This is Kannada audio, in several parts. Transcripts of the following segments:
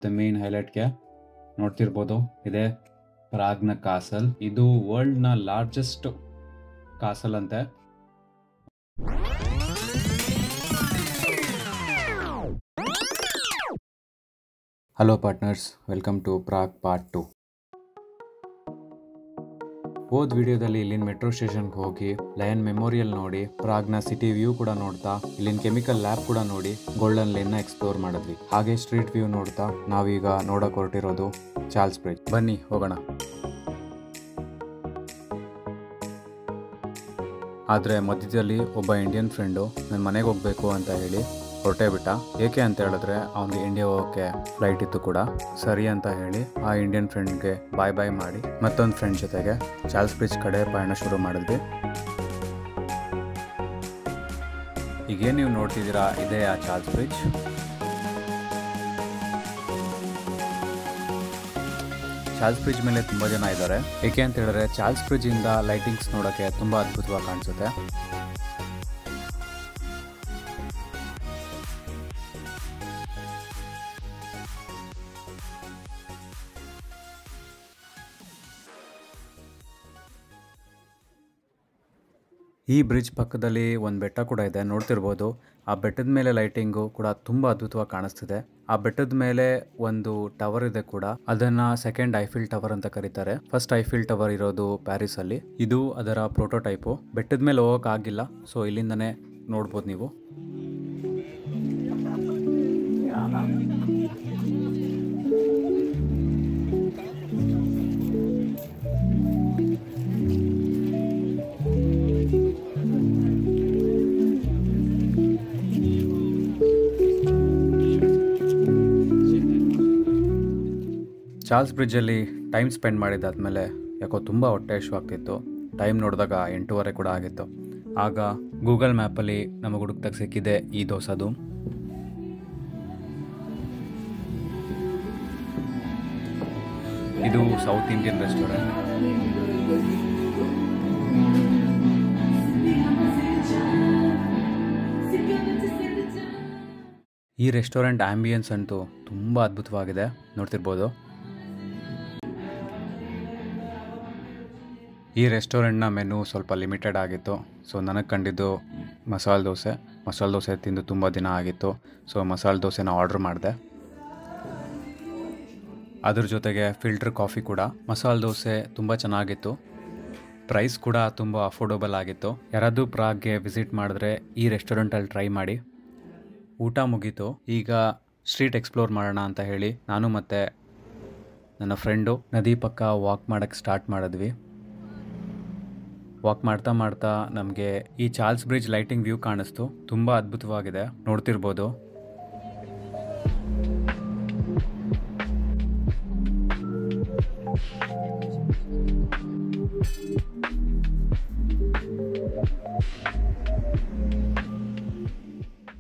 ದ ಮೇನ್ ಹೈಲೈಟ್ಗೆ ನೋಡ್ತಿರ್ಬೋದು ಇದೆ ಪ್ರಾಗ್ನ ಕಾಸಲ್. ಇದು ವರ್ಲ್ಡ್ನ ಲಾರ್ಜೆಸ್ಟ್ ಕಾಸಲ್ ಅಂತೆ. Hello partners, welcome to Prague part 2. ಹೋದ ವಿಡಿಯೋದಲ್ಲಿ ಇಲ್ಲಿನ ಮೆಟ್ರೋ ಸ್ಟೇಷನ್ಗೆ ಹೋಗಿ ಲಯನ್ ಮೆಮೋರಿಯಲ್ ನೋಡಿ, ಪ್ರಾಗ್ನ ಸಿಟಿ ವ್ಯೂ ಕೂಡ ನೋಡ್ತಾ, ಇಲ್ಲಿನ ಕೆಮಿಕಲ್ ಲ್ಯಾಬ್ ಕೂಡ ನೋಡಿ, ಗೋಲ್ಡನ್ ಲೇನ್ನ ಎಕ್ಸ್ಪ್ಲೋರ್ ಮಾಡಿದ್ವಿ. ಹಾಗೆ ಸ್ಟ್ರೀಟ್ ವ್ಯೂ ನೋಡ್ತಾ ನಾವೀಗ ನೋಡಕ್ ಹೊರಟಿರೋದು ಚಾರ್ಲ್ಸ್ ಬ್ರಿಡ್ಜ್. ಬನ್ನಿ ಹೋಗೋಣ. ಆದರೆ ಮಧ್ಯದಲ್ಲಿ ಒಬ್ಬ ಇಂಡಿಯನ್ ಫ್ರೆಂಡು ನನ್ನ ಮನೆಗೆ ಹೋಗಬೇಕು ಅಂತ ಹೇಳಿ ಹೊರಟೇ ಬಿಟ್ಟ. ಏಕೆ ಅಂತ ಹೇಳಿದ್ರೆ ಅವನಿಗೆ ಇಂಡಿಯಾ ಹೋಗೋಕ್ಕೆ ಫ್ಲೈಟ್ ಇತ್ತು ಕೂಡ. ಸರಿ ಅಂತ ಹೇಳಿ ಆ ಇಂಡಿಯನ್ ಫ್ರೆಂಡ್ಗೆ ಬಾಯ್ ಮಾಡಿ ಮತ್ತೊಂದು ಫ್ರೆಂಡ್ ಜೊತೆಗೆ ಚಾರ್ಲ್ಸ್ ಬ್ರಿಡ್ಜ್ ಕಡೆ ಪಯಣ ಶುರು ಮಾಡಿದ್ವಿ. ಈಗೇನು ನೀವು ನೋಡ್ತಿದ್ದೀರಾ, ಇದೇ ಆ ಚಾರ್ಲ್ಸ್ ಬ್ರಿಡ್ಜ್. ಚಾರ್ಲ್ಸ್ ಬ್ರಿಡ್ಜ್ ಮೇಲೆ ತುಂಬ ಜನ ಇದ್ದಾರೆ. ಏಕೆ ಅಂತ ಹೇಳಿದ್ರೆ ಚಾರ್ಲ್ಸ್ ಬ್ರಿಡ್ಜ್ ಇಂದ ಲೈಟಿಂಗ್ಸ್ ನೋಡೋಕ್ಕೆ ತುಂಬ ಅದ್ಭುತವಾಗಿ ಕಾಣಿಸುತ್ತೆ. ಈ ಬ್ರಿಡ್ಜ್ ಪಕ್ಕದಲ್ಲಿ ಒಂದು ಬೆಟ್ಟ ಕೂಡ ಇದೆ, ನೋಡ್ತಿರ್ಬೋದು. ಆ ಬೆಟ್ಟದ ಮೇಲೆ ಲೈಟಿಂಗು ಕೂಡ ತುಂಬ ಅದ್ಭುತವಾಗಿ ಕಾಣಿಸ್ತಿದೆ. ಆ ಬೆಟ್ಟದ ಮೇಲೆ ಒಂದು ಟವರ್ ಇದೆ ಕೂಡ, ಅದನ್ನ ಸೆಕೆಂಡ್ ಐಫಿಲ್ ಟವರ್ ಅಂತ ಕರೀತಾರೆ. ಫಸ್ಟ್ ಐಫಿಲ್ ಟವರ್ ಇರೋದು ಪ್ಯಾರಿಸ್ ಅಲ್ಲಿ. ಇದು ಅದರ ಪ್ರೋಟೋಟೈಪು. ಬೆಟ್ಟದ ಮೇಲೆ ಹೋಗಕ್ ಆಗಿಲ್ಲ, ಸೊ ಇಲ್ಲಿಂದನೇ ನೋಡ್ಬೋದು ನೀವು. ಚಾರ್ಲ್ಸ್ ಬ್ರಿಡ್ಜಲ್ಲಿ ಟೈಮ್ ಸ್ಪೆಂಡ್ ಮಾಡಿದ್ದಾದ್ಮೇಲೆ ಯಾಕೋ ತುಂಬ ಹೊಟ್ಟೆ ಹಸಿವಾಗ್ತಿತ್ತು. ಟೈಮ್ ನೋಡಿದಾಗ 8:30 ಕೂಡ ಆಗಿತ್ತು. ಆಗ ಗೂಗಲ್ ಮ್ಯಾಪಲ್ಲಿ ನಮಗೆ ಹುಡುಕ್ದಾಗ ಸಿಕ್ಕಿದೆ ಈ ದೋಸೆದು. ಇದು ಸೌತ್ ಇಂಡಿಯನ್ ರೆಸ್ಟೋರೆಂಟ್. ಈ ರೆಸ್ಟೋರೆಂಟ್ ಆಂಬಿಯನ್ಸ್ ಅಂತೂ ತುಂಬ ಅದ್ಭುತವಾಗಿದೆ, ನೋಡ್ತಿರ್ಬೋದು. ಈ ರೆಸ್ಟೋರೆಂಟ್ನ ಮೆನು ಸ್ವಲ್ಪ ಲಿಮಿಟೆಡ್ ಆಗಿತ್ತು. ಸೊ ನನಗೆ ಕಂಡಿದ್ದು ಮಸಾಲೆ ದೋಸೆ ತಿಂದು ತುಂಬ ದಿನ ಆಗಿತ್ತು. ಸೊ ಮಸಾಲೆ ದೋಸೆನ ಆರ್ಡ್ರ್ ಮಾಡಿದೆ. ಅದ್ರ ಜೊತೆಗೆ ಫಿಲ್ಟರ್ ಕಾಫಿ ಕೂಡ. ಮಸಾಲೆ ದೋಸೆ ತುಂಬ ಚೆನ್ನಾಗಿತ್ತು. ಪ್ರೈಸ್ ಕೂಡ ತುಂಬ ಅಫೋರ್ಡಬಲ್ ಆಗಿತ್ತು. ಯಾರಾದರೂ ಪ್ರಾಗ್ಗೆ ವಿಸಿಟ್ ಮಾಡಿದ್ರೆ ಈ ರೆಸ್ಟೋರೆಂಟಲ್ಲಿ ಟ್ರೈ ಮಾಡಿ. ಊಟ ಮುಗೀತು. ಈಗ ಸ್ಟ್ರೀಟ್ ಎಕ್ಸ್ಪ್ಲೋರ್ ಮಾಡೋಣ ಅಂತ ಹೇಳಿ ನಾನು ಮತ್ತು ನನ್ನ ಫ್ರೆಂಡು ನದಿ ಪಕ್ಕ ವಾಕ್ ಮಾಡೋಕ್ಕೆ ಸ್ಟಾರ್ಟ್ ಮಾಡಿದ್ವಿ. ವಾಕ್ ಮಾಡ್ತಾ ನಮಗೆ ಈ ಚಾರ್ಲ್ಸ್ ಬ್ರಿಡ್ಜ್ ಲೈಟಿಂಗ್ ವ್ಯೂ ಕಾಣಿಸ್ತು. ತುಂಬ ಅದ್ಭುತವಾಗಿದೆ, ನೋಡ್ತಿರ್ಬೋದು.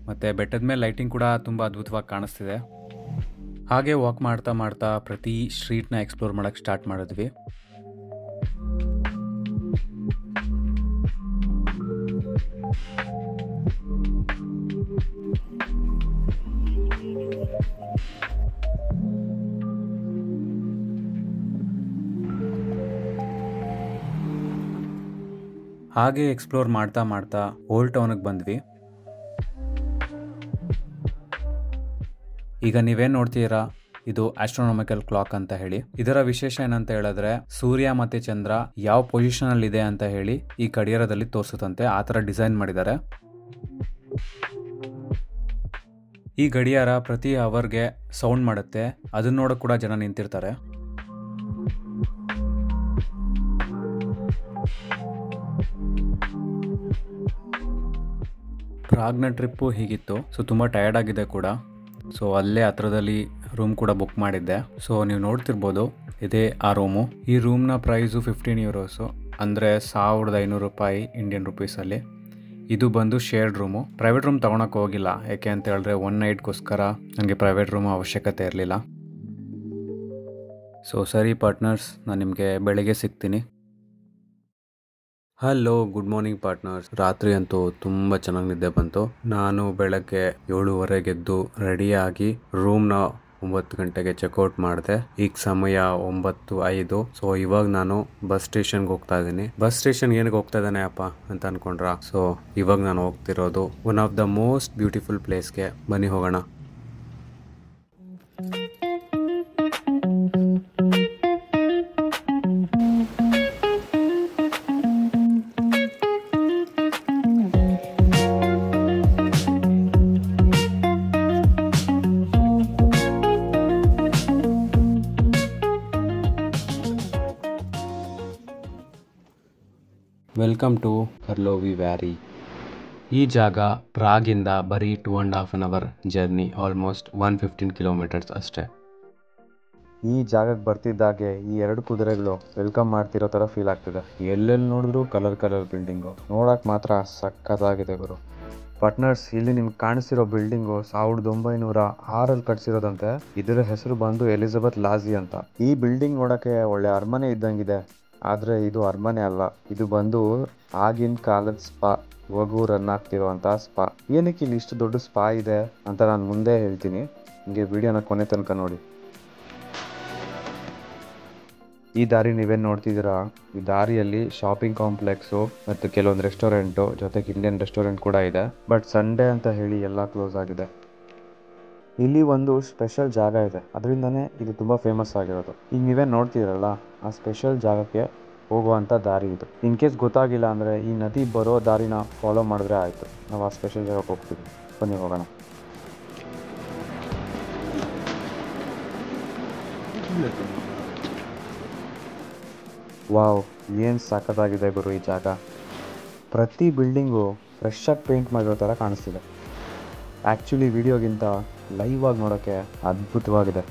ಮತ್ತು ಬೆಟ್ಟದ ಮೇಲೆ ಲೈಟಿಂಗ್ ಕೂಡ ತುಂಬ ಅದ್ಭುತವಾಗಿ ಕಾಣಿಸ್ತಿದೆ. ಹಾಗೆ ವಾಕ್ ಮಾಡ್ತಾ ಪ್ರತಿ ಸ್ಟ್ರೀಟ್ನ ಎಕ್ಸ್ಪ್ಲೋರ್ ಮಾಡೋಕ್ಕೆ ಸ್ಟಾರ್ಟ್ ಮಾಡಿದ್ವಿ. ಹಾಗೆ ಎಕ್ಸ್ಪ್ಲೋರ್ ಮಾಡ್ತಾ ಓಲ್ಡ್ ಟೌನ್ಗೆ ಬಂದ್ವಿ. ಈಗ ನೀವೇನು ನೋಡ್ತೀರಾ, ಇದು ಆಸ್ಟ್ರೋನಾಮಿಕಲ್ ಕ್ಲಾಕ್ ಅಂತ ಹೇಳಿ. ಇದರ ವಿಶೇಷ ಏನಂತ ಹೇಳಿದ್ರೆ ಸೂರ್ಯ ಮತ್ತೆ ಚಂದ್ರ ಯಾವ ಪೊಸಿಷನ್ ಅಲ್ಲಿ ಇದೆ ಅಂತ ಹೇಳಿ ಈ ಗಡಿಯಾರದಲ್ಲಿ ತೋರಿಸುತ್ತಂತೆ. ಆ ಥರ ಡಿಸೈನ್ ಮಾಡಿದ್ದಾರೆ. ಈ ಗಡಿಯಾರ ಪ್ರತಿ ಅವರ್ಗೆ ಸೌಂಡ್ ಮಾಡುತ್ತೆ. ಅದನ್ನ ನೋಡಕ್ ಕೂಡ ಜನ ನಿಂತಿರ್ತಾರೆ. ಪ್ರಾಗ್ನ ಟ್ರಿಪ್ಪು ಹೀಗಿತ್ತು. ಸೊ ತುಂಬ ಟಯರ್ಡ್ ಆಗಿದೆ ಕೂಡ. ಸೊ ಅಲ್ಲೇ ಹತ್ರದಲ್ಲಿ ರೂಮ್ ಕೂಡ ಬುಕ್ ಮಾಡಿದ್ದೆ. ಸೊ ನೀವು ನೋಡ್ತಿರ್ಬೋದು, ಇದೇ ಆ ರೂಮು. ಈ ರೂಮ್ನ ಪ್ರೈಸು 15 ಯೂರೋಸು, ಅಂದರೆ 1500 ರೂಪಾಯಿ ಇಂಡಿಯನ್ ರುಪೀಸಲ್ಲಿ. ಇದು ಬಂದು ಶೇರ್ಡ್ ರೂಮು. ಪ್ರೈವೇಟ್ ರೂಮ್ ತೊಗೊಳಕ್ಕೆ ಹೋಗಿಲ್ಲ, ಯಾಕೆ ಅಂತ ಹೇಳಿದ್ರೆ 1 ನೈಟ್ಗೋಸ್ಕರ ನನಗೆ ಪ್ರೈವೇಟ್ ರೂಮ್ ಅವಶ್ಯಕತೆ ಇರಲಿಲ್ಲ. ಸೊ ಸರಿ ಪಾರ್ಟ್ನರ್ಸ್, ನಾನು ನಿಮಗೆ ಬೆಳಗ್ಗೆ ಸಿಗ್ತೀನಿ. Hello, good morning partners. ರಾತ್ರಿ ಅಂತೂ ತುಂಬ ಚೆನ್ನಾಗಿ ನಿದ್ದೆ ಬಂತು. ನಾನು ಬೆಳಗ್ಗೆ 7:30 ಎದ್ದು ರೆಡಿಯಾಗಿ ರೂಮ್ನ 9 ಗಂಟೆಗೆ ಚೆಕ್ಔಟ್ ಮಾಡಿದೆ. ಈಗ ಸಮಯ 9:05. ಸೊ ಇವಾಗ ನಾನು ಬಸ್ ಸ್ಟೇಷನ್ಗೆ ಹೋಗ್ತಾ ಇದ್ದೀನಿ. ಬಸ್ ಸ್ಟೇಷನ್ ಏನಕ್ಕೆ ಹೋಗ್ತಾ ಇದ್ದಾನೆ ಅಪ್ಪ ಅಂತ ಅನ್ಕೊಂಡ್ರ? ಸೊ ಇವಾಗ ನಾನು ಹೋಗ್ತಿರೋದು one of the most beautiful ಪ್ಲೇಸ್ಗೆ. ಬನ್ನಿ ಹೋಗೋಣ. Welcome to Karlovy Vary. ಈ ಜಾಗ ಪ್ರಾಗಿಂದ ಬರೀ 2.5 hour ಜರ್ನಿ, ಆಲ್ಮೋಸ್ಟ್ 115 ಕಿಲೋಮೀಟರ್ಸ್ ಅಷ್ಟೇ. ಈ ಜಾಗಕ್ಕೆ ಬರ್ತಿದ್ದಾಗೆ ಈ 2 ಕುದುರೆಗಳು ವೆಲ್ಕಮ್ ಮಾಡ್ತಿರೋ ಥರ ಫೀಲ್ ಆಗ್ತಿದೆ. ಎಲ್ಲೆಲ್ಲಿ ನೋಡಿದ್ರು ಕಲರ್ ಬಿಲ್ಡಿಂಗು, ನೋಡೋಕೆ ಮಾತ್ರ ಸಖತ್ತಾಗಿದೆ ಗುರು. ಪಾರ್ಟ್ನರ್ಸ್, ಇಲ್ಲಿ ನಿಮ್ಗೆ ಕಾಣಿಸ್ತಿರೋ ಬಿಲ್ಡಿಂಗು 1906 ಕಟ್ಸಿರೋದಂತೆ. ಇದರ ಹೆಸರು ಬಂದು ಎಲಿಜಬೆತ್ ಲಾಜಿ ಅಂತ. ಈ ಬಿಲ್ಡಿಂಗ್ ನೋಡೋಕ್ಕೆ ಒಳ್ಳೆ ಅರಮನೆ ಇದ್ದಂಗಿದೆ, ಆದರೆ ಇದು ಅರಮನೆ ಅಲ್ಲ. ಇದು ಬಂದು ಆಗಿನ ಕಾಲದ ಸ್ಪಾ, ಇವಾಗೂ ರನ್ ಆಗ್ತಿರೋವಂಥ ಸ್ಪಾ. ಏನಕ್ಕೆ ಇಲ್ಲಿ ಇಷ್ಟು ದೊಡ್ಡ ಸ್ಪಾ ಇದೆ ಅಂತ ನಾನು ಮುಂದೆ ಹೇಳ್ತೀನಿ, ನಿಮಗೆ ವಿಡಿಯೋನ ಕೊನೆ ತನಕ ನೋಡಿ. ಈ ದಾರಿ ನೀವೇನು ನೋಡ್ತಿದ್ದೀರಾ, ಈ ದಾರಿಯಲ್ಲಿ ಶಾಪಿಂಗ್ ಕಾಂಪ್ಲೆಕ್ಸು ಮತ್ತು ಕೆಲವೊಂದು ರೆಸ್ಟೋರೆಂಟು, ಜೊತೆಗೆ ಇಂಡಿಯನ್ ರೆಸ್ಟೋರೆಂಟ್ ಕೂಡ ಇದೆ. ಬಟ್ ಸಂಡೇ ಅಂತ ಹೇಳಿ ಎಲ್ಲ ಕ್ಲೋಸ್ ಆಗಿದೆ. ಇಲ್ಲಿ ಒಂದು ಸ್ಪೆಷಲ್ ಜಾಗ ಇದೆ, ಅದರಿಂದನೇ ಇದು ತುಂಬ ಫೇಮಸ್ ಆಗಿರೋದು. ಈಗ ನೀವೇನು ನೋಡ್ತಿದ್ದೀರಲ್ಲ, ಆ ಸ್ಪೆಷಲ್ ಜಾಗಕ್ಕೆ ಹೋಗುವಂಥ ದಾರಿ ಇದು. ಇನ್ ಕೇಸ್ ಗೊತ್ತಾಗಿಲ್ಲ ಅಂದರೆ ಈ ನದಿ ಬರೋ ದಾರಿನ ಫಾಲೋ ಮಾಡಿದ್ರೆ ಆಯಿತು. ನಾವು ಆ ಸ್ಪೆಷಲ್ ಜಾಗಕ್ಕೆ ಹೋಗ್ತೀವಿ. ಬನ್ನಿ ಹೋಗೋಣ. ವಾವ್, ಏನು ಸಖತ್ತಾಗಿದೆ ಗುರು ಈ ಜಾಗ. ಪ್ರತಿ ಬಿಲ್ಡಿಂಗು ಫ್ರೆಶ್ ಆಗಿ ಪೇಂಟ್ ಮಾಡಿರೋ ಥರ ಕಾಣಿಸ್ತಿದೆ. ಆ್ಯಕ್ಚುಲಿ ವಿಡಿಯೋಗಿಂತ ಲೈವ್ ಆಗಿ ನೋಡೋಕ್ಕೆ ಅದ್ಭುತವಾಗಿದೆ.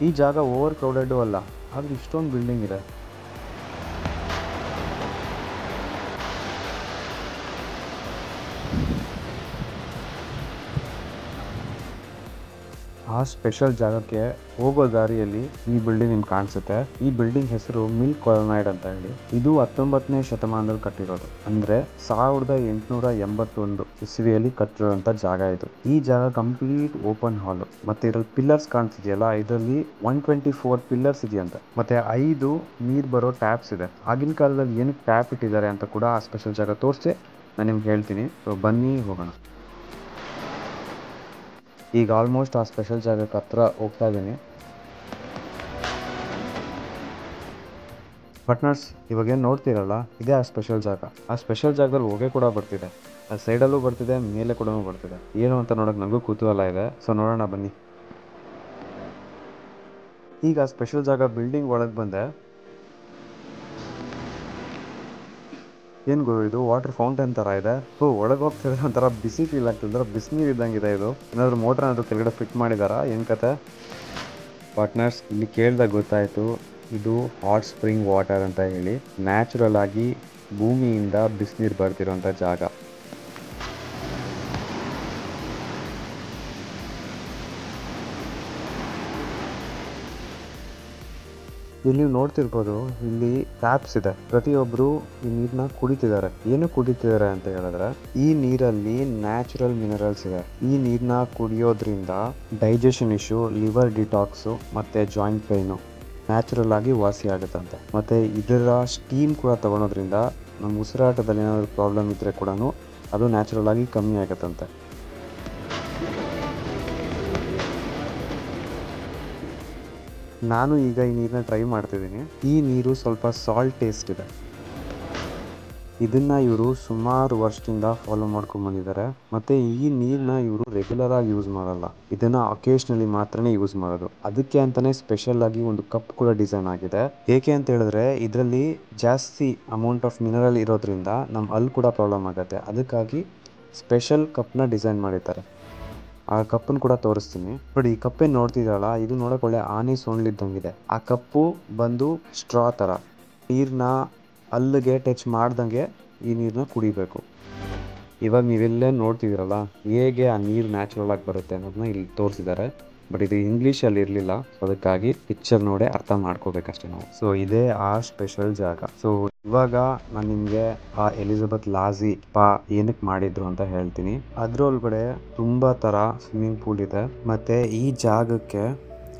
ಈ ಜಾಗ ಓವರ್ ಕ್ರೌಡೆಡ್ಡು ಅಲ್ಲ, ಆದರೆ ಇಷ್ಟೊಂದು ಬಿಲ್ಡಿಂಗ್ ಇದೆ. ಆ ಸ್ಪೆಷಲ್ ಜಾಗಕ್ಕೆ ಹೋಗೋ ದಾರಿಯಲ್ಲಿ ಈ ಬಿಲ್ಡಿಂಗ್ ನಿಮ್ಗೆ ಕಾಣಿಸುತ್ತೆ. ಈ ಬಿಲ್ಡಿಂಗ್ ಹೆಸರು ಮಿಲ್ಕ್ ಕಾಲೋನೈಡ್ ಅಂತ ಹೇಳಿ. ಇದು 19ನೇ ಶತಮಾನದಲ್ಲಿ ಕಟ್ಟಿರೋದು, ಅಂದರೆ 1881 ಇಸ್ವಿಯಲ್ಲಿ ಕಟ್ಟಿರೋಂಥ ಜಾಗ ಇದು. ಈ ಜಾಗ ಕಂಪ್ಲೀಟ್ ಓಪನ್ ಹಾಲು. ಮತ್ತೆ ಇದರಲ್ಲಿ ಪಿಲ್ಲರ್ಸ್ ಕಾಣಿಸ್ತಿದೆಯಲ್ಲ, ಇದರಲ್ಲಿ 124 ಪಿಲ್ಲರ್ಸ್ ಇದೆಯಂತೆ. ಮತ್ತೆ 5 ನೀರು ಬರೋ ಟ್ಯಾಪ್ಸ್ ಇದೆ. ಆಗಿನ ಕಾಲದಲ್ಲಿ ಏನಕ್ಕೆ ಟ್ಯಾಪ್ ಇಟ್ಟಿದ್ದಾರೆ ಅಂತ ಕೂಡ ಆ ಸ್ಪೆಷಲ್ ಜಾಗ ತೋರಿಸಿ ನಾನು ನಿಮ್ಗೆ ಹೇಳ್ತೀನಿ. ಸೊ ಬನ್ನಿ ಹೋಗೋಣ. ಈಗ ಆಲ್ಮೋಸ್ಟ್ ಆ ಸ್ಪೆಷಲ್ ಜಾಗಕ್ಕೆ ಹತ್ರ ಹೋಗ್ತಾ ಇದ್ದೀನಿ. ಪಾರ್ಟ್ನರ್ಸ್, ಇವಾಗೇನು ನೋಡ್ತೀರಲ್ಲ, ಇದೇ ಆ ಸ್ಪೆಷಲ್ ಜಾಗ. ಆ ಸ್ಪೆಷಲ್ ಜಾಗದಲ್ಲಿ ಹೊಗೆ ಕೂಡ ಬರ್ತಿದೆ, ಆ ಸೈಡಲ್ಲೂ ಬರ್ತಿದೆ, ಮೇಲೆ ಕೂಡ ಬರ್ತಿದೆ. ಏನು ಅಂತ ನೋಡೋಕೆ ನನಗೂ ಕುತೂಹಲ ಇದೆ. ಸೊ ನೋಡೋಣ ಬನ್ನಿ. ಈಗ ಆ ಸ್ಪೆಷಲ್ ಜಾಗ ಬಿಲ್ಡಿಂಗ್ ಒಳಗೆ ಬಂದೆ. ಏನು ಗುರು ಇದು, ವಾಟರ್ ಫೌಂಟೇನ್ ಥರ ಇದೆ. ಒಳಗೆ ಹೋಗ್ತಿದ್ರೆ ಒಂಥರ ಬಿಸಿ ಫೀಲ್ ಆಗ್ತಿದ್ರೆ, ಬಿಸಿನೀರು ಇದ್ದಂಗಿದೆ ಇದು. ಏನಾದರೂ ಮೋಟ್ರ್ ಏನಾದರೂ ಕೆಳಗಡೆ ಫಿಟ್ ಮಾಡಿದಾರಾ, ಏನು ಕತೆ? ಪಾರ್ಟ್ನರ್ಸ್, ಇಲ್ಲಿ ಕೇಳಿದಾಗ ಗೊತ್ತಾಯಿತು, ಇದು ಹಾಟ್ ಸ್ಪ್ರಿಂಗ್ ವಾಟರ್ ಅಂತ ಹೇಳಿ. ನ್ಯಾಚುರಲ್ ಆಗಿ ಭೂಮಿಯಿಂದ ಬಿಸಿನೀರು ಬರ್ತಿರೋಂಥ ಜಾಗ. ಇಲ್ಲಿ ನೀವು ನೋಡ್ತಿರ್ಬೋದು, ಇಲ್ಲಿ ಟ್ಯಾಪ್ಸ್ ಇದೆ. ಪ್ರತಿಯೊಬ್ಬರು ಈ ನೀರನ್ನ ಕುಡಿತಿದ್ದಾರೆ. ಏನು ಕುಡಿತಿದ್ದಾರೆ ಅಂತ ಹೇಳಿದ್ರೆ, ಈ ನೀರಲ್ಲಿ ನ್ಯಾಚುರಲ್ ಮಿನರಲ್ಸ್ ಇದೆ. ಈ ನೀರನ್ನ ಕುಡಿಯೋದ್ರಿಂದ ಡೈಜೆಷನ್ ಇಶ್ಯೂ, ಲಿವರ್ ಡಿಟಾಕ್ಸು ಮತ್ತು ಜಾಯಿಂಟ್ ಪೈನು ನ್ಯಾಚುರಲ್ ಆಗಿ ವಾಸಿ ಆಗುತ್ತಂತೆ. ಮತ್ತು ಇದರ ಸ್ಟೀಮ್ ಕೂಡ ತಗೊಳೋದ್ರಿಂದ ನಮ್ಮ ಉಸಿರಾಟದಲ್ಲಿ ಏನಾದರೂ ಪ್ರಾಬ್ಲಮ್ ಇದ್ದರೆ ಕೂಡ ಅದು ನ್ಯಾಚುರಲ್ ಆಗಿ ಕಮ್ಮಿ ಆಗುತ್ತಂತೆ. ನಾನು ಈಗ ಈ ನೀರನ್ನ ಟ್ರೈ ಮಾಡ್ತಿದ್ದೀನಿ. ಈ ನೀರು ಸ್ವಲ್ಪ ಸಾಲ್ಟ್ ಟೇಸ್ಟ್ ಇದೆ. ಇದನ್ನು ಇವರು ಸುಮಾರು ವರ್ಷದಿಂದ ಫಾಲೋ ಮಾಡ್ಕೊಂಡು ಬಂದಿದ್ದಾರೆ. ಮತ್ತು ಈ ನೀರನ್ನ ಇವರು ರೆಗ್ಯುಲರ್ ಆಗಿ ಯೂಸ್ ಮಾಡಲ್ಲ, ಇದನ್ನು ಅಕೇಶ್ನಲಿ ಮಾತ್ರನೇ ಯೂಸ್ ಮಾಡೋದು. ಅದಕ್ಕೆ ಅಂತಲೇ ಸ್ಪೆಷಲ್ ಆಗಿ ಒಂದು ಕಪ್ ಕೂಡ ಡಿಸೈನ್ ಆಗಿದೆ. ಏಕೆ ಅಂತ ಹೇಳಿದ್ರೆ, ಇದರಲ್ಲಿ ಜಾಸ್ತಿ ಅಮೌಂಟ್ ಆಫ್ ಮಿನರಲ್ ಇರೋದ್ರಿಂದ ನಮ್ಮ ಹಲ್ಲು ಕೂಡ ಪ್ರಾಬ್ಲಮ್ ಆಗುತ್ತೆ. ಅದಕ್ಕಾಗಿ ಸ್ಪೆಷಲ್ ಕಪ್ನ ಡಿಸೈನ್ ಮಾಡಿದ್ದಾರೆ. ಆ ಕಪ್ಪನ್ನು ಕೂಡ ತೋರಿಸ್ತೀನಿ ನೋಡಿ. ಈ ಕಪ್ಪೇನು ನೋಡ್ತಿದ್ರಲ್ಲ, ಇದು ನೋಡೋಕೆ ಒಳ್ಳೆ ಆನೆ ಸೊಂಡ್ಲಿದ್ದಂಗಿದೆ. ಆ ಕಪ್ಪು ಬಂದು ಸ್ಟ್ರಾ ಥರ. ನೀರನ್ನ ಹಲ್ಲಿಗೆ ಟಚ್ ಮಾಡ್ದಂಗೆ ಈ ನೀರನ್ನ ಕುಡಿಬೇಕು. ಇವಾಗ ನೀವೆಲ್ಲೇ ನೋಡ್ತಿದ್ದೀರಲ್ಲ, ಹೇಗೆ ಆ ನೀರು ನ್ಯಾಚುರಲ್ ಆಗಿ ಬರುತ್ತೆ ಅನ್ನೋದನ್ನ ಇಲ್ಲಿ ತೋರಿಸಿದ್ದಾರೆ. ಬಟ್ ಇದು ಇಂಗ್ಲೀಷಲ್ಲಿ ಇರಲಿಲ್ಲ, ಅದಕ್ಕಾಗಿ ಪಿಕ್ಚರ್ ನೋಡೇ ಅರ್ಥ ಮಾಡ್ಕೋಬೇಕಷ್ಟೇ ನಾವು. ಸೊ ಇದೇ ಆ ಸ್ಪೆಷಲ್ ಜಾಗ. ಸೊ ಇವಾಗ ನಾನು ನಿಮಗೆ ಆ ಎಲಿಜಬೆತ್ ಲಾಜಿ ಸ್ಪಾ ಏನಕ್ಕೆ ಮಾಡಿದ್ರು ಅಂತ ಹೇಳ್ತೀನಿ. ಅದರೊಳಗಡೆ ತುಂಬ ಥರ ಸ್ವಿಮ್ಮಿಂಗ್ ಪೂಲ್ ಇದೆ. ಮತ್ತು ಈ ಜಾಗಕ್ಕೆ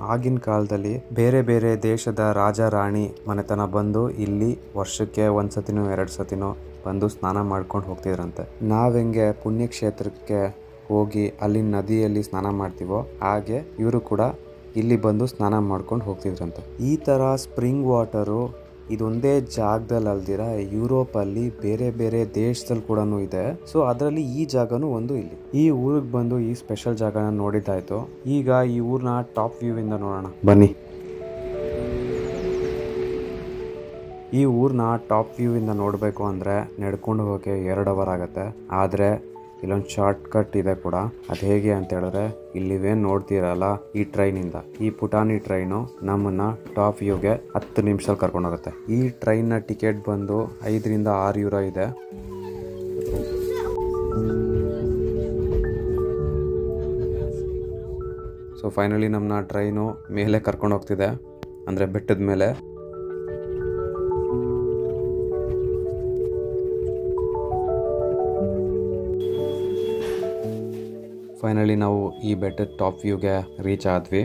ಆಗಿನ ಕಾಲದಲ್ಲಿ ಬೇರೆ ಬೇರೆ ದೇಶದ ರಾಜ ರಾಣಿ ಮನೆತನ ಬಂದು ಇಲ್ಲಿ ವರ್ಷಕ್ಕೆ ಒಂದ್ಸತಿನೋ 2 ಸತಿನೋ ಬಂದು ಸ್ನಾನ ಮಾಡ್ಕೊಂಡು ಹೋಗ್ತಿದ್ರಂತೆ. ನಾವ್ ಹೆಂಗೆ ಪುಣ್ಯಕ್ಷೇತ್ರಕ್ಕೆ ಹೋಗಿ ಅಲ್ಲಿ ನದಿಯಲ್ಲಿ ಸ್ನಾನ ಮಾಡ್ತೀವೋ ಹಾಗೆ ಇವರು ಕೂಡ ಇಲ್ಲಿ ಬಂದು ಸ್ನಾನ ಮಾಡ್ಕೊಂಡು ಹೋಗ್ತಿದ್ರಂತೆ. ಈ ತರ ಸ್ಪ್ರಿಂಗ್ ವಾಟರು ಇದೊಂದೇ ಜಾಗದಲ್ಲಿ ಅಲ್ದಿರ ಯುರೋಪಲ್ಲಿ ಬೇರೆ ಬೇರೆ ದೇಶದಲ್ಲಿ ಕೂಡ ಇದೆ. ಸೊ ಅದರಲ್ಲಿ ಈ ಜಾಗನೂ ಒಂದು. ಇಲ್ಲಿ ಈ ಊರಿಗೆ ಬಂದು ಈ ಸ್ಪೆಷಲ್ ಜಾಗನ ನೋಡಿದ್ದಾಯ್ತು. ಈಗ ಈ ಊರ್ನ ಟಾಪ್ ವ್ಯೂ ಇಂದ ನೋಡೋಣ ಬನ್ನಿ. ಈ ಊರ್ನ ಟಾಪ್ ವ್ಯೂ ಇಂದ ನೋಡಬೇಕು ಅಂದರೆ ನಡ್ಕೊಂಡು ಹೋಗೋಕೆ 2 ಅವರ್ ಆಗುತ್ತೆ. ಆದರೆ ಇಲ್ಲೊಂದು ಶಾರ್ಟ್ ಕಟ್ ಇದೆ ಕೂಡ. ಅದು ಹೇಗೆ ಅಂತ ಹೇಳಿದ್ರೆ ಇಲ್ಲಿವೇನು ನೋಡ್ತೀರಲ್ಲ ಈ ಟ್ರೈನಿಂದ, ಈ ಪುಟಾಣಿ ಟ್ರೈನು ನಮ್ಮನ್ನ ಟಾಪ್ ವ್ಯೂಗೆ 10 ನಿಮಿಷದಲ್ಲಿ ಕರ್ಕೊಂಡೋಗುತ್ತೆ. ಈ ಟ್ರೈನ್ನ ಟಿಕೆಟ್ ಬಂದು 5 ರಿಂದ 6 ಯೂರೋ ಇದೆ. ಸೊ ಫೈನಲಿ ನಮ್ಮನ್ನ ಟ್ರೈನು ಮೇಲೆ ಕರ್ಕೊಂಡು ಹೋಗ್ತಿದೆ, ಅಂದರೆ ಬೆಟ್ಟದ ಮೇಲೆ. ಫೈನಲಿ ನಾವು ಈ ಬೆಟ್ಟದ ಟಾಪ್ ವ್ಯೂಗೆ ರೀಚ್ ಆದ್ವಿ.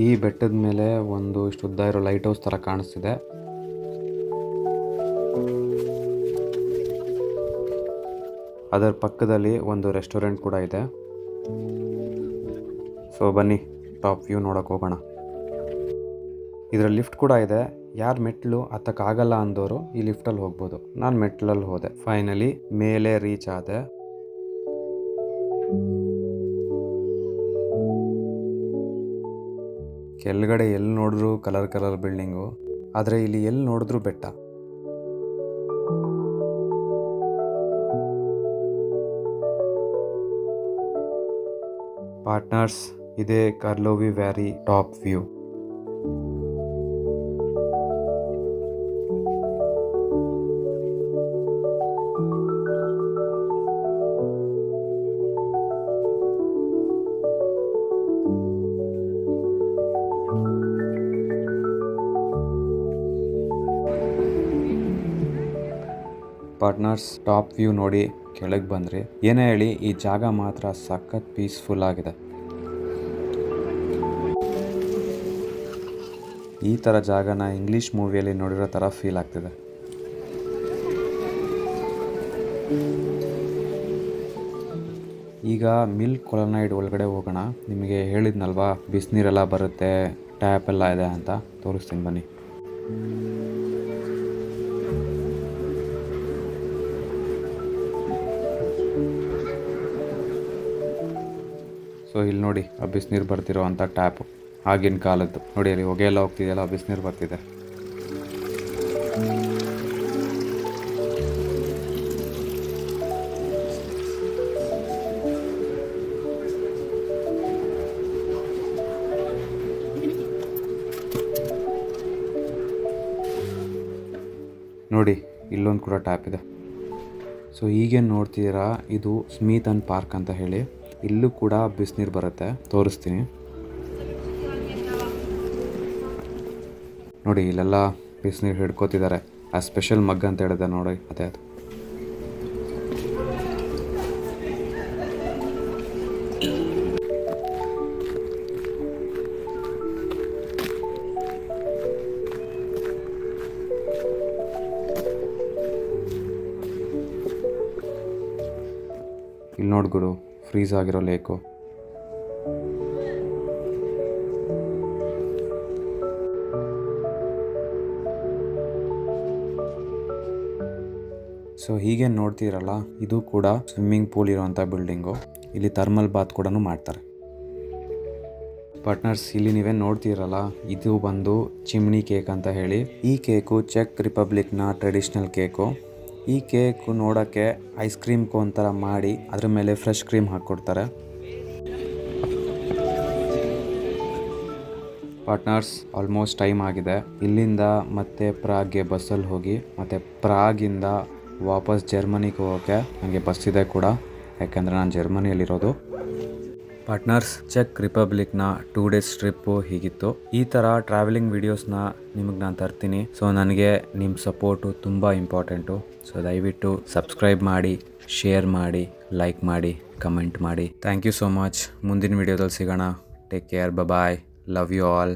ಈ ಬೆಟ್ಟದ ಮೇಲೆ ಒಂದು ಉದ್ದ ಇರೋ ಲೈಟ್ ಹೌಸ್ ಥರ ಕಾಣಿಸ್ತಿದೆ. ಅದರ ಪಕ್ಕದಲ್ಲಿ ಒಂದು ರೆಸ್ಟೋರೆಂಟ್ ಕೂಡ ಇದೆ. ಸೊ ಬನ್ನಿ ಟಾಪ್ ವ್ಯೂ ನೋಡೋಕೆ ಹೋಗೋಣ. ಇದರ ಲಿಫ್ಟ್ ಕೂಡ ಇದೆ. ಯಾರು ಮೆಟ್ಲು ಹತ್ತಕ್ಕಾಗಲ್ಲ ಅಂದವರು ಈ ಲಿಫ್ಟಲ್ಲಿ ಹೋಗ್ಬೋದು. ನಾನು ಮೆಟ್ಲಲ್ಲಿ ಹೋದೆ. ಫೈನಲಿ ಮೇಲೆ ರೀಚ್ ಆದೆ. ಕೆಳಗಡೆ ಎಲ್ಲಿ ನೋಡಿದ್ರು ಕಲರ್ ಬಿಲ್ಡಿಂಗು, ಆದರೆ ಇಲ್ಲಿ ಎಲ್ಲಿ ನೋಡಿದ್ರು ಬೆಟ್ಟ. ಪಾರ್ಟ್ನರ್ಸ್, ಇದೇ Karlovy Vary top view. Partners, top view ನೋಡಿ ಕೆಳಗೆ ಬಂದ್ರಿ. ಏನೇ ಹೇಳಿ ಈ ಜಾಗ ಮಾತ್ರ ಸಖತ್ ಪೀಸ್ಫುಲ್ ಆಗಿದೆ. ಈ ಥರ ಜಾಗನ ಇಂಗ್ಲೀಷ್ ಮೂವಿಯಲ್ಲಿ ನೋಡಿರೋ ಥರ ಫೀಲ್ ಆಗ್ತಿದೆ. ಈಗ ಮಿಲ್ಕ್ ಕೊಲೊನೈಡ್ ಒಳಗಡೆ ಹೋಗೋಣ. ನಿಮಗೆ ಹೇಳಿದ್ನಲ್ವಾ ಬಿಸಿನೀರೆಲ್ಲ ಬರುತ್ತೆ, ಟ್ಯಾಪ್ ಎಲ್ಲ ಇದೆ ಅಂತ. ತೋರಿಸ್ತೀನಿ ಬನ್ನಿ. ಸೊ ಇಲ್ಲಿ ನೋಡಿ ಆ ಬಿಸಿನೀರು ಬರ್ತಿರೋ ಅಂಥ ಟ್ಯಾಪು ಆಗಿನ ಕಾಲದ್ದು. ನೋಡಿ ಅಲ್ಲಿ ಹೊಗೆ ಎಲ್ಲ ಹೋಗ್ತಿದೆಯಲ್ಲ, ಬಿಸಿನೀರು ಬರ್ತಿದೆ. ನೋಡಿ ಇಲ್ಲೊಂದು ಕೂಡ ಟ್ಯಾಪ್ ಇದೆ. ಸೊ ಈಗೇನು ನೋಡ್ತಿದ್ದೀರಾ ಇದು ಸ್ಮಿತನ್ ಪಾರ್ಕ್ ಅಂತ ಹೇಳಿ. ಇಲ್ಲೂ ಕೂಡ ಬಿಸಿನೀರು ಬರುತ್ತೆ, ತೋರಿಸ್ತೀನಿ ನೋಡಿ. ಇಲ್ಲೆಲ್ಲ ಬಿಸಿನೀರು ಹಿಡ್ಕೋತಿದ್ದಾರೆ. ಆ ಸ್ಪೆಷಲ್ ಮಗ್ ಅಂತ ಹೇಳಿದೆ ನೋಡಿ, ಅದೇ ಅದು. ಇಲ್ಲಿ ನೋಡ್ಗುರು ಫ್ರೀಸ್ ಆಗಿರೋ ಲೇಕು. ಸೊ ಹೀಗೆ ನೋಡ್ತೀರಲ್ಲ ಇದು ಕೂಡ ಸ್ವಿಮ್ಮಿಂಗ್ ಪೂಲ್ ಇರೋಂಥ ಬಿಲ್ಡಿಂಗು. ಇಲ್ಲಿ ಥರ್ಮಲ್ ಬಾತ್ ಕೂಡ ಮಾಡ್ತಾರೆ. ಪಾರ್ಟ್ನರ್ಸ್, ಇಲ್ಲಿ ನೀವೇನು ನೋಡ್ತೀರಲ್ಲ ಇದು ಬಂದು ಚಿಮ್ನಿ ಕೇಕ್ ಅಂತ ಹೇಳಿ. ಈ ಕೇಕು ಚೆಕ್ ರಿಪಬ್ಲಿಕ್ನ ಟ್ರೆಡಿಷ್ನಲ್ ಕೇಕು. ಈ ಕೇಕ್ ನೋಡೋಕ್ಕೆ ಐಸ್ ಕ್ರೀಮ್ ಕೋನ್ ಥರ ಮಾಡಿ ಅದ್ರ ಮೇಲೆ ಫ್ರೆಶ್ ಕ್ರೀಮ್ ಹಾಕ್ಕೊಡ್ತಾರೆ. ಪಾರ್ಟ್ನರ್ಸ್, ಆಲ್ಮೋಸ್ಟ್ ಟೈಮ್ ಆಗಿದೆ. ಇಲ್ಲಿಂದ ಮತ್ತೆ ಪ್ರಾಗ್ಗೆ ಬಸ್ಸಲ್ಲಿ ಹೋಗಿ ಮತ್ತೆ ಪ್ರಾಗಿಂದ ವಾಪಸ್ ಜರ್ಮನಿಗೆ ಹೋಗೋಕ್ಕೆ ನನಗೆ ಬಸ್ ಇದೆ ಕೂಡ, ಯಾಕಂದರೆ ನಾನು ಜರ್ಮನಿಯಲ್ಲಿರೋದು. ಪಾರ್ಟ್ನರ್ಸ್, ಚೆಕ್ ರಿಪಬ್ಲಿಕ್ನ 2 ಡೇಸ್ ಟ್ರಿಪ್ಪು ಹೀಗಿತ್ತು. ಈ ಥರ ಟ್ರಾವೆಲಿಂಗ್ ವೀಡಿಯೋಸ್ನ ನಿಮಗೆ ನಾನು ತರ್ತೀನಿ. ಸೊ ನನಗೆ ನಿಮ್ಮ ಸಪೋರ್ಟು ತುಂಬ ಇಂಪಾರ್ಟೆಂಟು. ಸೊ ದಯವಿಟ್ಟು ಸಬ್ಸ್ಕ್ರೈಬ್ ಮಾಡಿ, ಶೇರ್ ಮಾಡಿ, ಲೈಕ್ ಮಾಡಿ, ಕಮೆಂಟ್ ಮಾಡಿ. Thank you so much. ಮುಂದಿನ ವೀಡಿಯೋದಲ್ಲಿ ಸಿಗೋಣ. Take care, bye. Love you all.